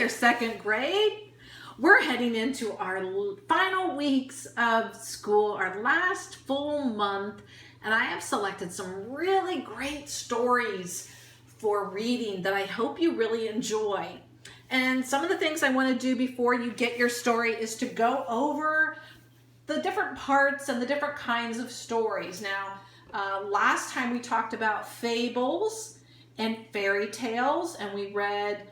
there, second grade. We're heading into our final weeks of school, our last full month, and I have selected some really great stories for reading that I hope you really enjoy. And some of the things I want to do before you get your story is to go over the different parts and the different kinds of stories. Now, last time we talked about fables and fairy tales, and we read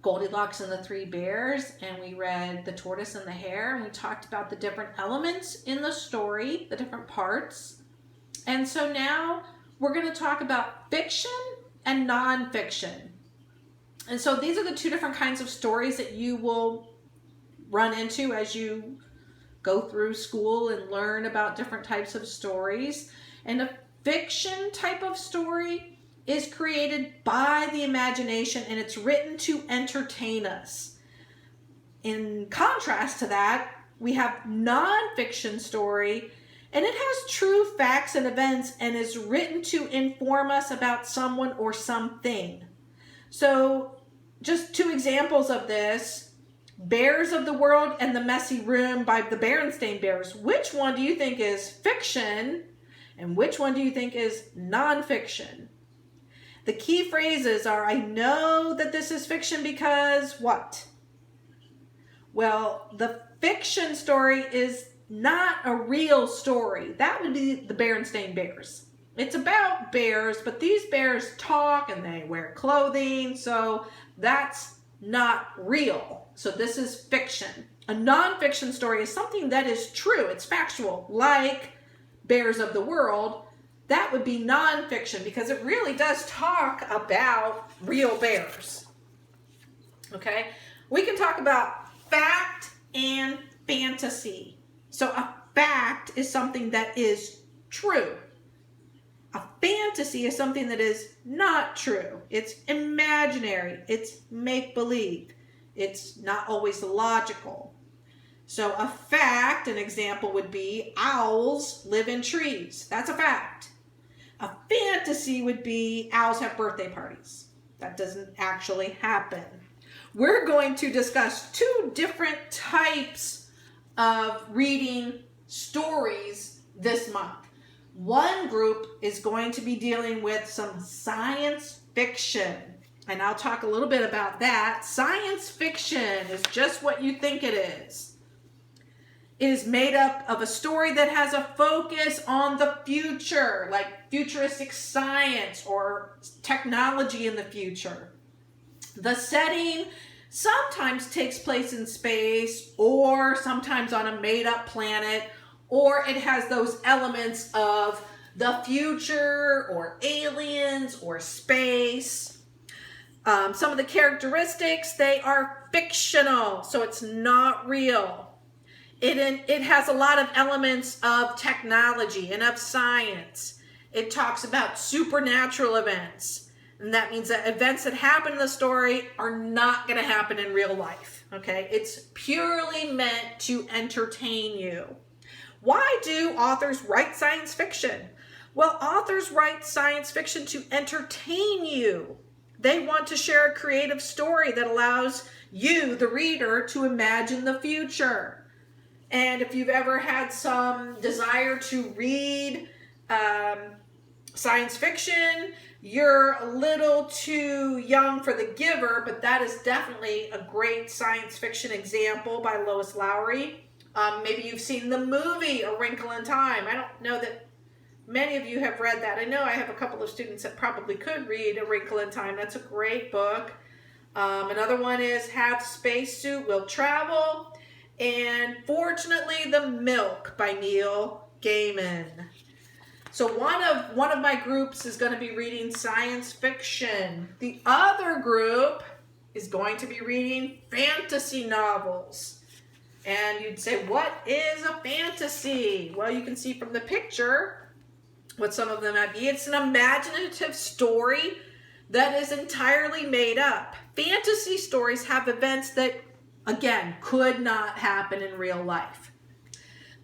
Goldilocks and the Three Bears, and we read The Tortoise and the Hare, and we talked about the different elements in the story, the different parts. And so now we're going to talk about fiction and nonfiction. And so these are the two different kinds of stories that you will run into as you go through school and learn about different types of stories. And a fiction type of story is created by the imagination, and it's written to entertain us. In contrast to that, we have nonfiction story, and it has true facts and events and is written to inform us about someone or something. So just two examples of this: Bears of the World and the Messy Room by the Berenstain Bears. Which one do you think is fiction and which one do you think is nonfiction? The key phrases are, I know that this is fiction because what? Well, the fiction story is not a real story. That would be the Berenstain Bears. It's about bears, but these bears talk and they wear clothing, so that's not real. So this is fiction. A nonfiction story is something that is true. It's factual, like Bears of the World. That would be nonfiction because it really does talk about real bears. Okay? We can talk about fact and fantasy. So a fact is something that is true. A fantasy is something that is not true. It's imaginary. It's make-believe. It's not always logical. So a fact, an example would be owls live in trees. That's a fact. A fantasy would be owls have birthday parties. That doesn't actually happen. We're going to discuss two different types of reading stories this month. One group is going to be dealing with some science fiction, and I'll talk a little bit about that. Science fiction is just what you think it is. It is made up of a story that has a focus on the future, like futuristic science or technology in the future. The setting sometimes takes place in space or sometimes on a made-up planet, or it has those elements of the future or aliens or space. Some of the characteristics, they are fictional, so it's not real. It has a lot of elements of technology and of science. It talks about supernatural events. And that means that events that happen in the story are not going to happen in real life. Okay? It's purely meant to entertain you. Why do authors write science fiction? Well, authors write science fiction to entertain you. They want to share a creative story that allows you, the reader, to imagine the future. And if you've ever had some desire to read science fiction, you're a little too young for The Giver, but that is definitely a great science fiction example by Lois Lowry. Maybe you've seen the movie A Wrinkle in Time. I don't know that many of you have read that. I know I have a couple of students that probably could read A Wrinkle in Time. That's a great book. Another one is Half Spacesuit Will Travel. And Fortunately, The Milk by Neil Gaiman. So one of my groups is going to be reading science fiction. The other group is going to be reading fantasy novels. And you'd say, what is a fantasy? Well, you can see from the picture what some of them might be. It's an imaginative story that is entirely made up. Fantasy stories have events that, again, could not happen in real life.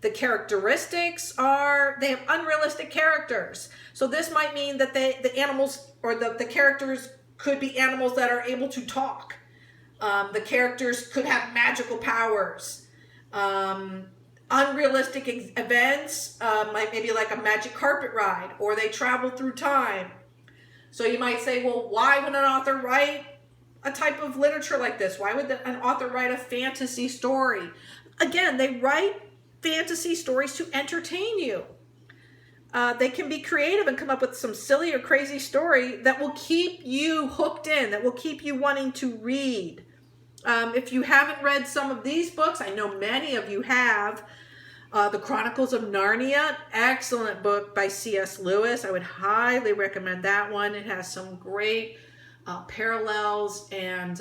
The characteristics are, they have unrealistic characters. So this might mean that the animals or the characters could be animals that are able to talk. The characters could have magical powers. Unrealistic events, maybe like a magic carpet ride, or they travel through time. So you might say, well, why would an author write a type of literature like this? Why would an author write a fantasy story? Again, they write fantasy stories to entertain you. They can be creative and come up with some silly or crazy story that will keep you hooked in, that will keep you wanting to read. If you haven't read some of these books, I know many of you have. The Chronicles of Narnia, excellent book by C.S. Lewis. I would highly recommend that one. It has some great parallels, and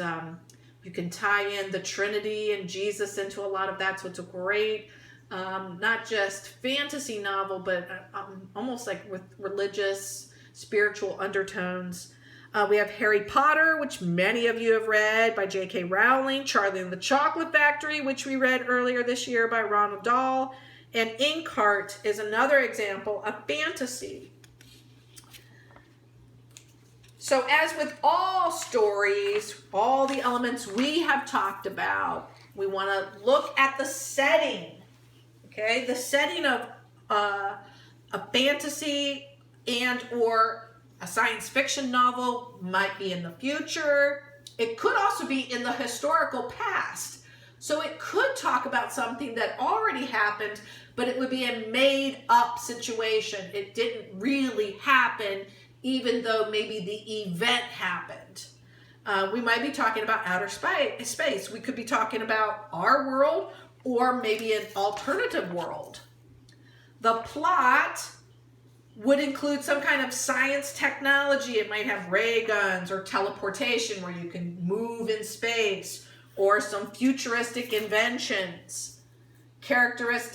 you can tie in the Trinity and Jesus into a lot of that. So it's a great, not just fantasy novel, but almost like with religious, spiritual undertones. We have Harry Potter, which many of you have read, by J.K. Rowling. Charlie and the Chocolate Factory, which we read earlier this year, by Roald Dahl. And Inkheart is another example of fantasy. So as with all stories, all the elements we have talked about, we want to look at the setting. Okay, the setting of a fantasy and or a science fiction novel might be in the future. It could also be in the historical past. So it could talk about something that already happened, but it would be a made-up situation. It didn't really happen, even though maybe the event happened. We might be talking about outer space. We could be talking about our world, or maybe an alternative world. The plot would include some kind of science technology. It might have ray guns or teleportation where you can move in space, or some futuristic inventions. Characters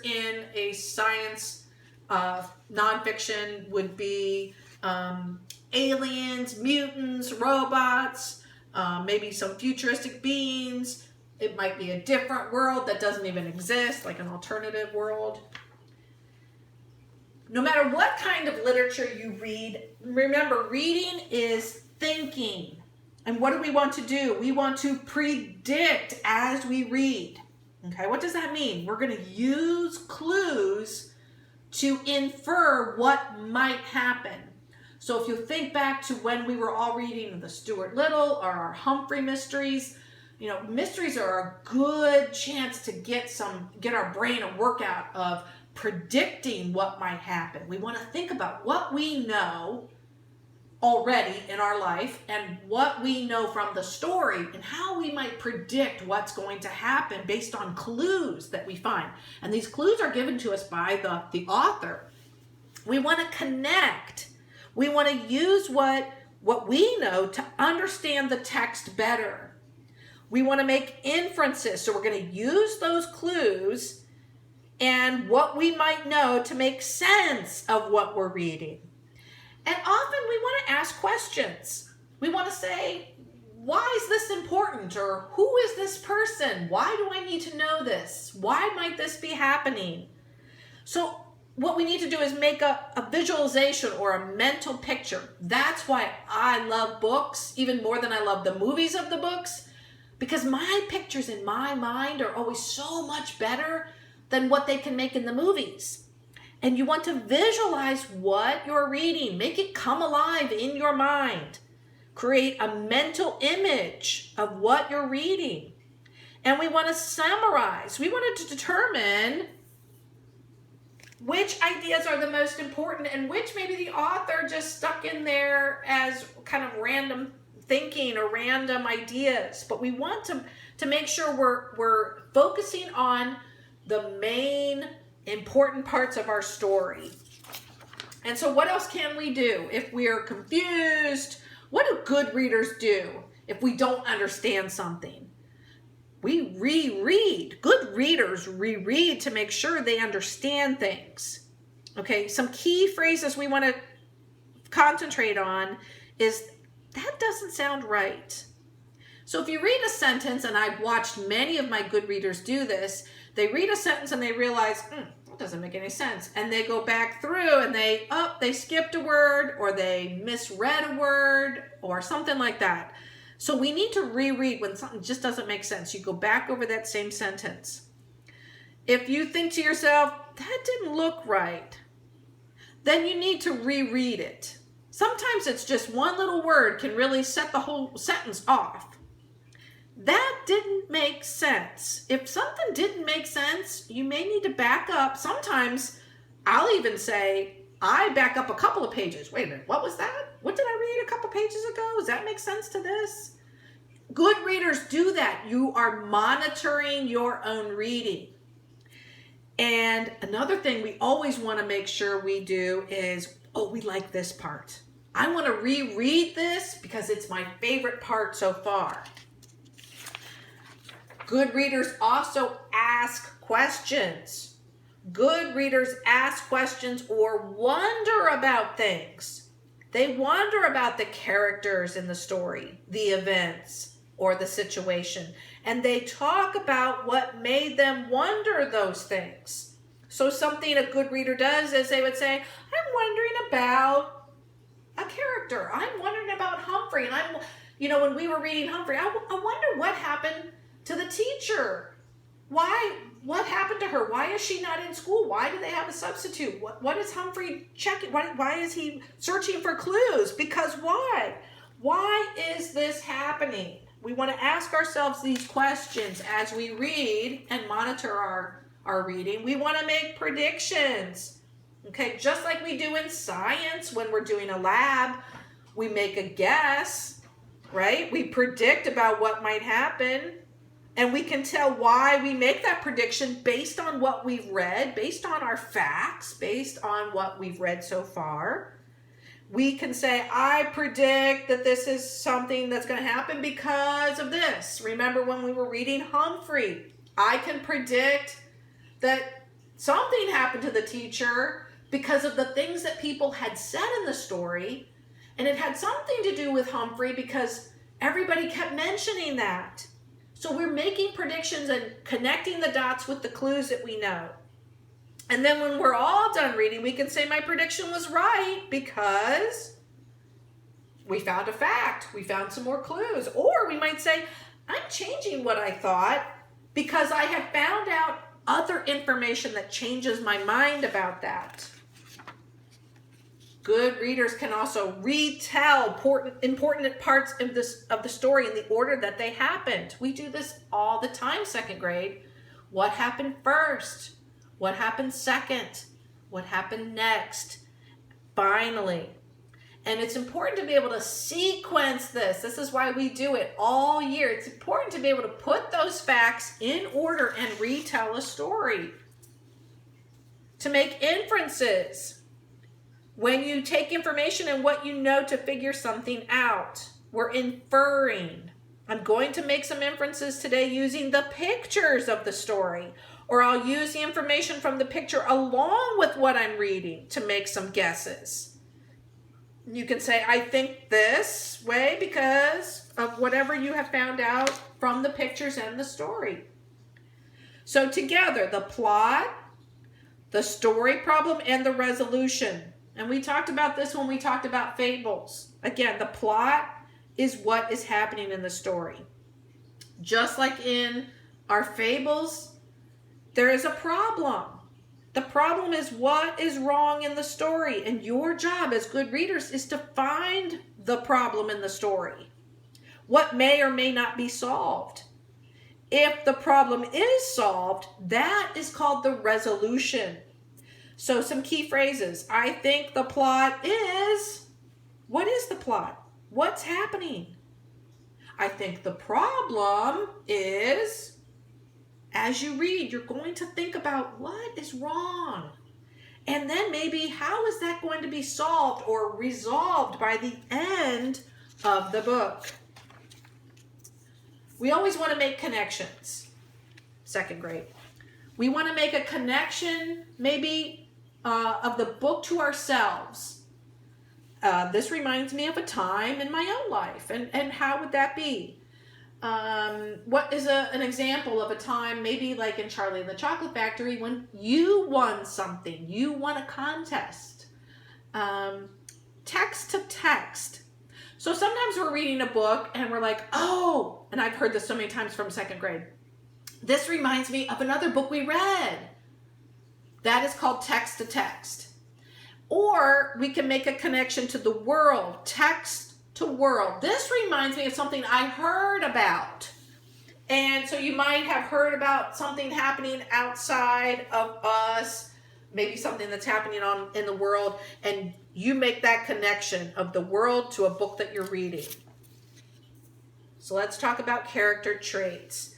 in a science nonfiction would be aliens, mutants, robots, maybe some futuristic beings. It might be a different world that doesn't even exist, like an alternative world. No matter what kind of literature you read, remember, reading is thinking. And what do we want to do? We want to predict as we read. Okay, what does that mean? We're going to use clues to infer what might happen. So if you think back to when we were all reading the Stuart Little or our Humphrey mysteries, you know, mysteries are a good chance to get our brain a workout of predicting what might happen. We want to think about what we know already in our life and what we know from the story and how we might predict what's going to happen based on clues that we find. And these clues are given to us by the author. We want to connect. We want to use what we know to understand the text better. We want to make inferences. So we're going to use those clues and what we might know to make sense of what we're reading. And often we want to ask questions. We want to say, why is this important? Or who is this person? Why do I need to know this? Why might this be happening? So what we need to do is make a visualization or a mental picture. That's why I love books, even more than I love the movies of the books, because my pictures in my mind are always so much better than what they can make in the movies. And you want to visualize what you're reading. Make it come alive in your mind. Create a mental image of what you're reading. And we want to summarize. We want to determine which ideas are the most important and which maybe the author just stuck in there as kind of random thinking or random ideas. But we want to make sure we're focusing on the main important parts of our story. And so what else can we do if we are confused? What do good readers do if we don't understand something? We reread. Good readers reread to make sure they understand things. Okay, some key phrases we want to concentrate on is, that doesn't sound right. So if you read a sentence, and I've watched many of my good readers do this, they read a sentence and they realize, that doesn't make any sense. And they go back through and they skipped a word, or they misread a word, or something like that. So we need to reread when something just doesn't make sense. You go back over that same sentence. If you think to yourself, that didn't look right, then you need to reread it. Sometimes it's just one little word can really set the whole sentence off. That didn't make sense. If something didn't make sense, you may need to back up. Sometimes I'll even say, I back up a couple of pages. Wait a minute, what was that? What did I read a couple pages ago? Does that make sense to this? Good readers do that. You are monitoring your own reading. And another thing we always want to make sure we do is, we like this part. I want to reread this because it's my favorite part so far. Good readers also ask questions. Good readers ask questions or wonder about things. They wonder about the characters in the story, the events, or the situation. And they talk about what made them wonder those things. So something a good reader does is they would say, I'm wondering about a character. I'm wondering about Humphrey. And when we were reading Humphrey, I wonder what happened to the teacher. What happened to her? Why is she not in school? Why do they have a substitute? What is Humphrey checking? Why is he searching for clues? Because why? Why is this happening? We want to ask ourselves these questions as we read and monitor our reading. We want to make predictions. Okay, just like we do in science when we're doing a lab, we make a guess, right? We predict about what might happen. And we can tell why we make that prediction based on what we've read, based on our facts, based on what we've read so far. We can say, I predict that this is something that's going to happen because of this. Remember when we were reading Humphrey, I can predict that something happened to the teacher because of the things that people had said in the story. And it had something to do with Humphrey because everybody kept mentioning that. So we're making predictions and connecting the dots with the clues that we know. And then when we're all done reading, we can say my prediction was right because we found a fact. We found some more clues. Or we might say, I'm changing what I thought because I have found out other information that changes my mind about that. Good readers can also retell important parts of the story in the order that they happened. We do this all the time, second grade. What happened first? What happened second? What happened next? Finally. And it's important to be able to sequence this. This is why we do it all year. It's important to be able to put those facts in order and retell a story. To make inferences. When you take information and what you know to figure something out, we're inferring. I'm going to make some inferences today using the pictures of the story, or I'll use the information from the picture along with what I'm reading to make some guesses. You can say, I think this way because of whatever you have found out from the pictures and the story. So together, the plot, the story problem, and the resolution. And we talked about this when we talked about fables. Again, the plot is what is happening in the story. Just like in our fables, there is a problem. The problem is what is wrong in the story. And your job as good readers is to find the problem in the story. What may or may not be solved. If the problem is solved, that is called the resolution. So some key phrases. I think the plot is, what is the plot? What's happening? I think the problem is, as you read, you're going to think about what is wrong. And then maybe how is that going to be solved or resolved by the end of the book? We always want to make connections. Second grade. We want to make a connection maybe of the book to ourselves. This reminds me of a time in my own life. And how would that be? What is an example of a time maybe like in Charlie and the Chocolate Factory when you won something, you won a contest. Text to text. So sometimes we're reading a book and we're like, oh, and I've heard this so many times from second grade. This reminds me of another book we read. That is called text to text. Or we can make a connection to the world, text to world. This reminds me of something I heard about. And so you might have heard about something happening outside of us, maybe something that's happening in the world, and you make that connection of the world to a book that you're reading. So let's talk about character traits.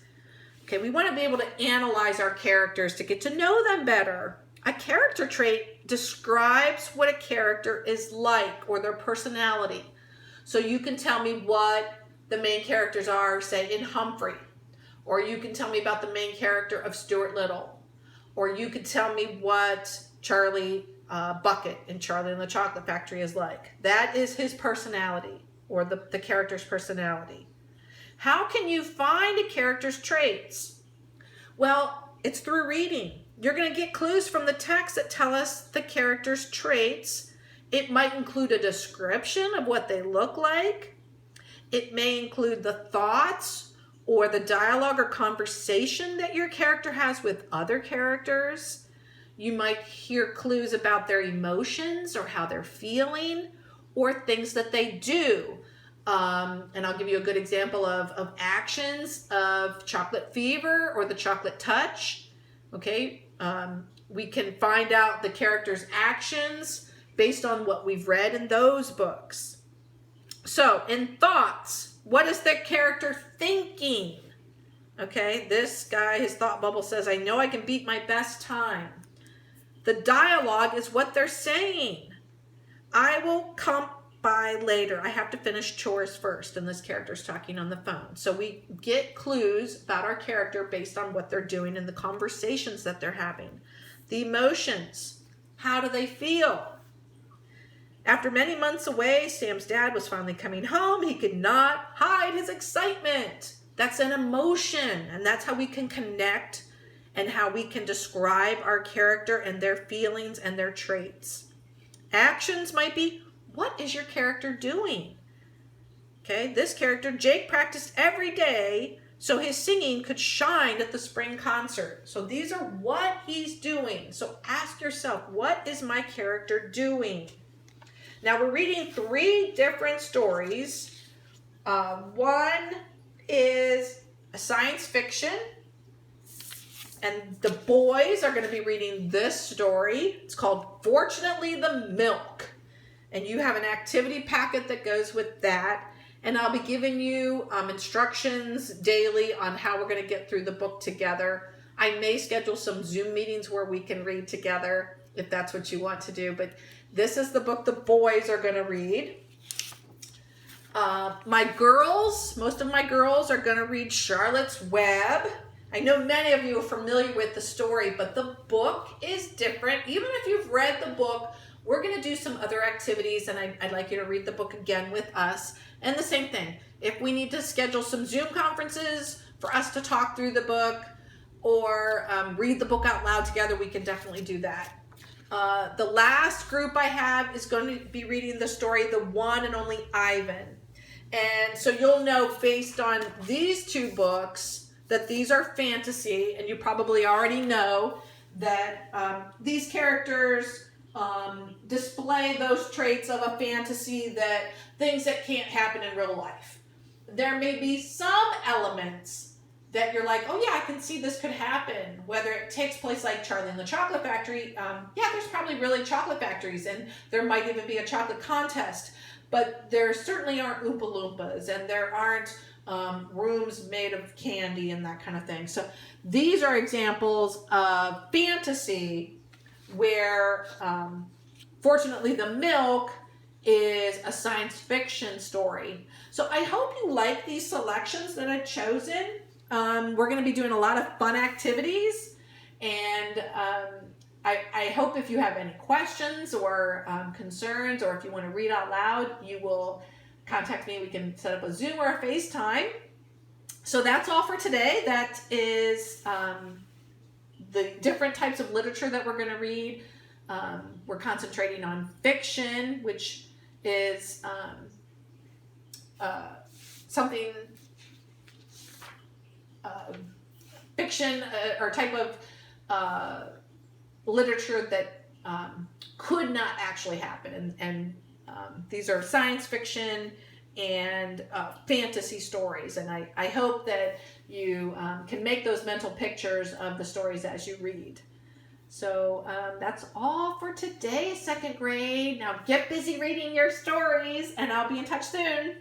Okay, we want to be able to analyze our characters to get to know them better. A character trait describes what a character is like or their personality. So you can tell me what the main characters are, say, in Humphrey. Or you can tell me about the main character of Stuart Little. Or you could tell me what Charlie Bucket in Charlie and the Chocolate Factory is like. That is his personality, or the character's personality. How can you find a character's traits? Well, it's through reading. You're going to get clues from the text that tell us the character's traits. It might include a description of what they look like. It may include the thoughts or the dialogue or conversation that your character has with other characters. You might hear clues about their emotions or how they're feeling or things that they do. And I'll give you a good example of actions of Chocolate Fever or the Chocolate Touch. Okay, we can find out the character's actions based on what we've read in those books. So, in thoughts, what is the character thinking? Okay, this guy, his thought bubble says, I know I can beat my best time. The dialogue is what they're saying. I will come by later. I have to finish chores first. And this character's talking on the phone. So we get clues about our character based on what they're doing and the conversations that they're having. The emotions. How do they feel? After many months away, Sam's dad was finally coming home. He could not hide his excitement. That's an emotion, and that's how we can connect and how we can describe our character and their feelings and their traits. Actions might be, what is your character doing? Okay, this character, Jake, practiced every day so his singing could shine at the spring concert. So these are what he's doing. So ask yourself, what is my character doing? Now we're reading 3 different stories. One is a science fiction, and the boys are going to be reading this story. It's called Fortunately the Milk, and you have an activity packet that goes with that, and I'll be giving you instructions daily on how we're going to get through the book together. I may schedule some Zoom meetings where we can read together if that's what you want to do, but this is the book the boys are going to read. Most of my girls are going to read Charlotte's Web. I know many of you are familiar with the story, but the book is different. Even if you've read the book, we're going to do some other activities, and I'd like you to read the book again with us. And the same thing, if we need to schedule some Zoom conferences for us to talk through the book or read the book out loud together, we can definitely do that. The last group I have is going to be reading the story, The One and Only Ivan. And so you'll know based on these 2 books that these are fantasy, and you probably already know that these characters display those traits of a fantasy, that things that can't happen in real life. There may be some elements that you're like, oh yeah, I can see this could happen. Whether it takes place like Charlie and the Chocolate Factory, yeah, there's probably really chocolate factories, and there might even be a chocolate contest. But there certainly aren't Oompa Loompas, and there aren't rooms made of candy and that kind of thing. So these are examples of fantasy where, fortunately, the milk is a science fiction story. So I hope you like these selections that I've chosen. We're going to be doing a lot of fun activities, and I hope if you have any questions or concerns, or if you want to read out loud, you will contact me. We can set up a Zoom or a FaceTime. So that's all for today. That is the different types of literature that we're going to read. We're concentrating on fiction, which is something fiction or type of literature that could not actually happen. And these are science fiction and fantasy stories. And I hope that you can make those mental pictures of the stories as you read. So that's all for today, second grade. Now get busy reading your stories, and I'll be in touch soon.